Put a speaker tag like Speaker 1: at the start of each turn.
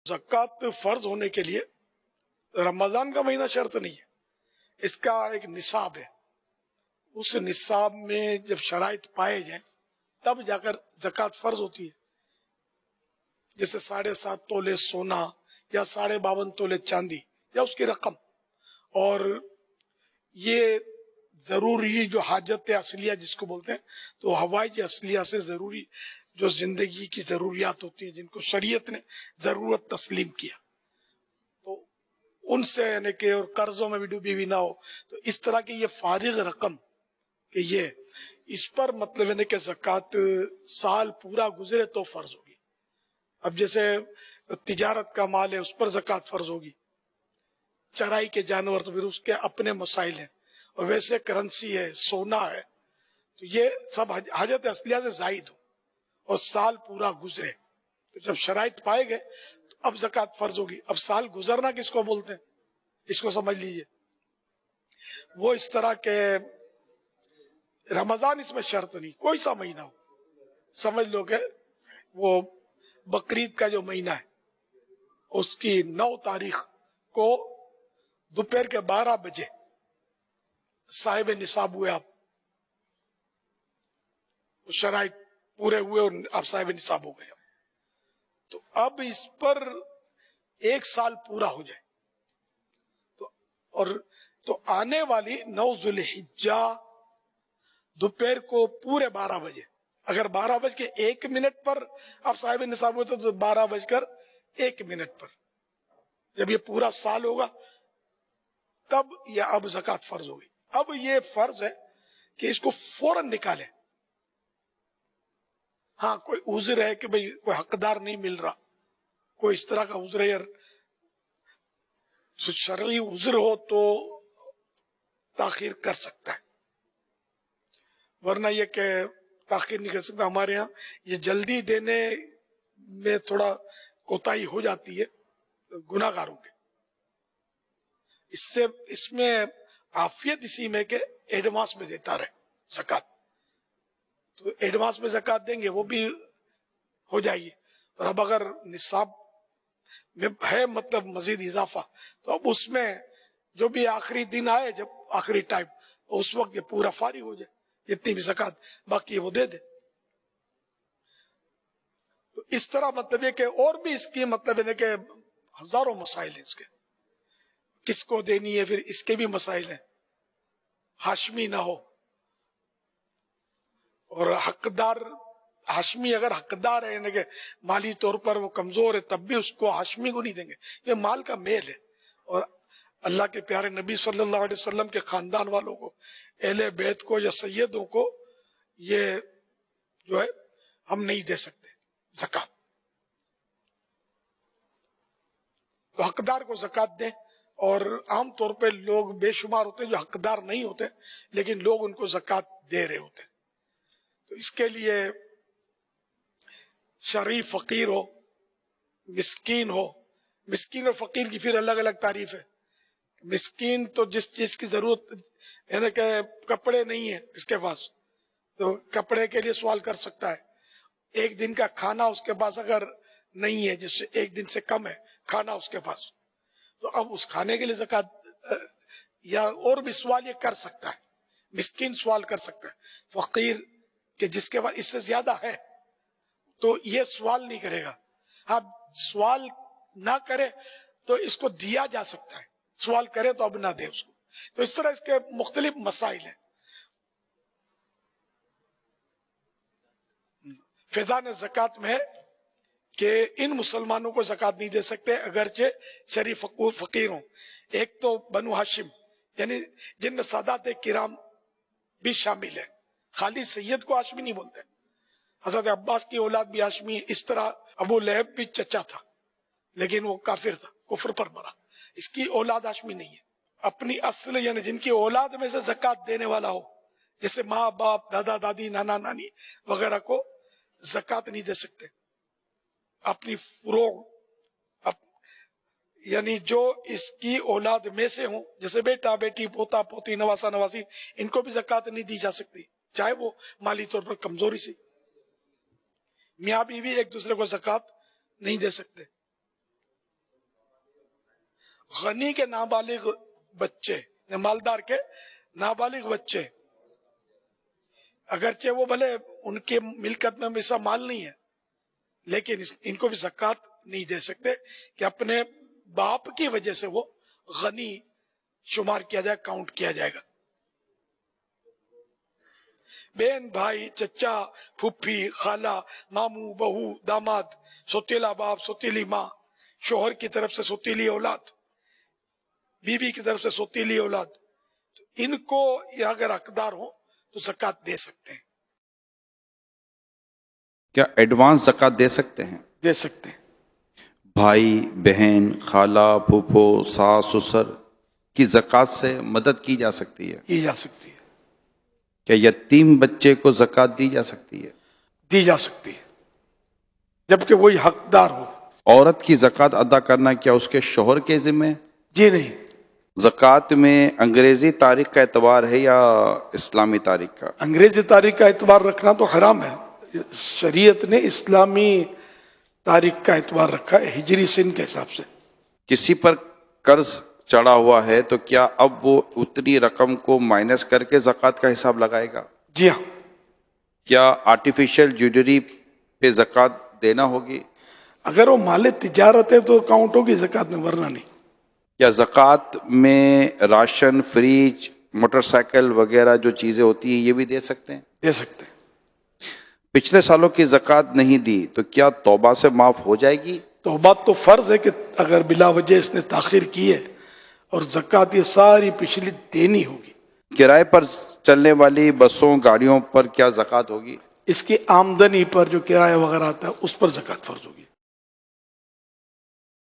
Speaker 1: زکوٰۃ فرض ہونے کے لیے رمضان کا مہینہ شرط نہیں ہے، اس کا ایک نصاب ہے. اس نصاب میں جب شرائط پائے جائیں تب جا کر زکوٰۃ فرض ہوتی ہے. جیسے 7.5 تولے سونا یا 52.5 تولے چاندی یا اس کی رقم. اور یہ ضروری جو حاجت اصلیہ جس کو بولتے ہیں، تو حوائج اصلیہ سے ضروری جو زندگی کی ضروریات ہوتی ہیں جن کو شریعت نے ضرورت تسلیم کیا، تو ان سے یعنی کہ اور قرضوں میں بھی ڈوبی ہوئی نہ ہو، تو اس طرح کی یہ فارغ رقم کہ یہ اس پر مطلب یعنی کہ زکوٰۃ سال پورا گزرے تو فرض ہوگی. اب جیسے تجارت کا مال ہے اس پر زکوٰۃ فرض ہوگی، چرائی کے جانور تو پھر اس کے اپنے مسائل ہیں، اور ویسے کرنسی ہے، سونا ہے، تو یہ سب حاجت اصلیہ سے زائد ہو اور سال پورا گزرے. تو جب شرائط پائے گئے تو اب زکوٰۃ فرض ہوگی. اب سال گزرنا کس کو بولتے ہیں اس کو سمجھ لیجئے. وہ اس طرح کے رمضان اس میں شرط نہیں، کوئی سا مہینہ ہو. سمجھ لو کہ وہ بقرعید کا جو مہینہ ہے اس کی 9 تاریخ کو دوپہر کے 12 بجے صاحب نصاب ہوئے، آپ شرائط پورے ہوئے اور آپ صاحب نصاب ہو گئے، تو اب اس پر 1 سال پورا ہو جائے تو آنے والی 9 ذوالحجہ دوپہر کو پورے 12 بجے، اگر 12:01 پر آپ صاحب نصاب ہوئے تو 12:01 پر جب یہ پورا سال ہوگا تب یہ اب زکوٰۃ فرض ہوگی. اب یہ فرض ہے کہ اس کو فوراً نکالے. ہاں کوئی عذر ہے کہ بھئی کوئی حقدار نہیں مل رہا، کوئی اس طرح کا عذر ہے، یار شرعی عذر ہو تو تاخیر کر سکتا ہے، ورنہ یہ کہ تاخیر نہیں کر سکتا. ہمارے ہاں یہ جلدی دینے میں تھوڑا کوتاہی ہو جاتی ہے گناہ گاروں کے. اس میں عافیت اسی میں کہ ایڈوانس میں دیتا رہے زکوٰۃ، تو ایڈوانس میں زکوٰۃ دیں گے وہ بھی ہو جائے گی. اور اب اگر نصاب میں ہے مطلب مزید اضافہ، تو اب اس میں جو بھی آخری دن آئے، جب آخری ٹائم، اس وقت یہ پورا فارغ ہو جائے، جتنی بھی زکوٰۃ باقی وہ دے دے. تو اس طرح مطلب یہ کہ اور بھی اس کی مطلب ہے کہ ہزاروں مسائل ہیں اس کے، کس کو دینی ہے، پھر اس کے بھی مسائل ہیں. ہاشمی نہ ہو، اور حقدار ہاشمی اگر حقدار ہے یعنی کہ مالی طور پر وہ کمزور ہے تب بھی اس کو ہاشمی کو نہیں دیں گے. یہ مال کا میل ہے، اور اللہ کے پیارے نبی صلی اللہ علیہ وسلم کے خاندان والوں کو، اہل بیت کو یا سیدوں کو یہ جو ہے ہم نہیں دے سکتے زکوٰۃ. تو حقدار کو زکوٰۃ دیں. اور عام طور پہ لوگ بے شمار ہوتے ہیں جو حقدار نہیں ہوتے لیکن لوگ ان کو زکوٰۃ دے رہے ہوتے ہیں. تو اس کے لیے شرعی فقیر ہو، مسکین ہو. مسکین اور فقیر کی پھر الگ الگ تعریف ہے. مسکین تو جس چیز کی ضرورت یعنی کہ کپڑے نہیں ہیں اس کے پاس، تو کپڑے کے لیے سوال کر سکتا ہے. ایک دن کا کھانا اس کے پاس اگر نہیں ہے، جس سے ایک دن سے کم ہے کھانا اس کے پاس، تو اب اس کھانے کے لیے زکوٰۃ یا اور بھی سوال یہ کر سکتا ہے. مسکین سوال کر سکتا ہے. فقیر کہ جس کے پاس اس سے زیادہ ہے تو یہ سوال نہیں کرے گا. ہاں سوال نہ کرے تو اس کو دیا جا سکتا ہے، سوال کرے تو اب نہ دے اس کو. تو اس طرح اس کے مختلف مسائل ہیں. فیضان زکوٰۃ میں ہے کہ ان مسلمانوں کو زکوٰۃ نہیں دے سکتے اگرچہ شریف فقیر ہوں. ایک تو بنو ہاشم یعنی جن میں سادات کرام بھی شامل ہے، خالی سید کو ہاشمی نہیں بولتے. حضرت عباس کی اولاد بھی ہاشمی ہے. اس طرح ابو لہب بھی چچا تھا لیکن وہ کافر تھا، کفر پر مرا. اس کی اولاد ہاشمی نہیں ہے. اپنی اصل یعنی جن کی اولاد میں سے زکوٰۃ دینے والا ہو، جیسے ماں باپ، دادا دادی، نانا نانی وغیرہ کو زکوٰۃ نہیں دے سکتے. اپنی فروغ یعنی جو اس کی اولاد میں سے ہوں، جیسے بیٹا بیٹی، پوتا پوتی، نواسا نواسی، ان کو بھی زکوٰۃ نہیں دی جا سکتی چاہے وہ مالی طور پر کمزوری سے. میاں بیوی ایک دوسرے کو زکوٰۃ نہیں دے سکتے. غنی کے نابالغ بچے، مالدار کے نابالغ بچے، اگرچہ وہ بھلے ان کے ملکت میں ویسا مال نہیں ہے، لیکن ان کو بھی زکوٰۃ نہیں دے سکتے کہ اپنے باپ کی وجہ سے وہ غنی شمار کیا جائے، کاؤنٹ کیا جائے گا۔ بہن، بھائی، چچا، پھوپھی، خالہ، ماموں، بہو، داماد، سوتیلا باپ، سوتیلی ماں، شوہر کی طرف سے سوتیلی اولاد، بیوی کی طرف سے سوتیلی اولاد، ان کو یہ اگر حقدار ہوں تو زکوٰۃ دے سکتے ہیں۔
Speaker 2: کیا ایڈوانس زکوٰۃ دے سکتے ہیں؟
Speaker 1: دے سکتے ہیں۔
Speaker 2: بھائی، بہن، خالہ، پھوپھو، ساس، سسر کی زکوٰۃ سے مدد کی جا سکتی ہے؟
Speaker 1: کی جا سکتی ہے۔
Speaker 2: کیا یتیم بچے کو زکوٰۃ دی جا سکتی ہے؟
Speaker 1: دی جا سکتی ہے، جبکہ وہی حقدار ہو۔
Speaker 2: عورت کی زکوٰۃ ادا کرنا کیا اس کے شوہر کے ذمہ ہے؟
Speaker 1: جی نہیں،
Speaker 2: زکوٰۃ میں انگریزی تاریخ کا اعتبار ہے یا اسلامی تاریخ کا؟
Speaker 1: انگریزی تاریخ کا اعتبار رکھنا تو حرام ہے۔ شریعت نے اسلامی تاریخ کا اعتبار رکھا ہے، ہجری سن کے حساب سے۔
Speaker 2: کسی پر قرض چڑھا ہوا ہے تو کیا اب وہ اتنی رقم کو مائنس کر کے زکوٰۃ کا حساب لگائے گا؟
Speaker 1: جی ہاں۔
Speaker 2: کیا آرٹیفیشل جویلری پہ زکوٰۃ دینا ہوگی؟
Speaker 1: اگر وہ مال تجارت ہے تو کاؤنٹ ہوگی زکوٰۃ میں، ورنہ نہیں۔
Speaker 2: کیا زکوٰۃ میں راشن، فریج، موٹر سائیکل وغیرہ جو چیزیں ہوتی ہیں یہ بھی دے سکتے ہیں؟
Speaker 1: دے سکتے ہیں۔
Speaker 2: پچھلے سالوں کی زکوٰۃ نہیں دی تو کیا توبہ سے معاف ہو جائے گی؟
Speaker 1: توبہ تو فرض ہے کہ اگر بلا وجہ اس نے تاخیر کی ہے، اور زکوٰۃ یہ ساری پچھلی دینی ہوگی۔
Speaker 2: کرائے پر چلنے والی بسوں، گاڑیوں پر کیا زکوٰۃ ہوگی؟
Speaker 1: اس کی آمدنی پر جو کرایہ وغیرہ آتا ہے اس پر زکوٰۃ فرض ہوگی۔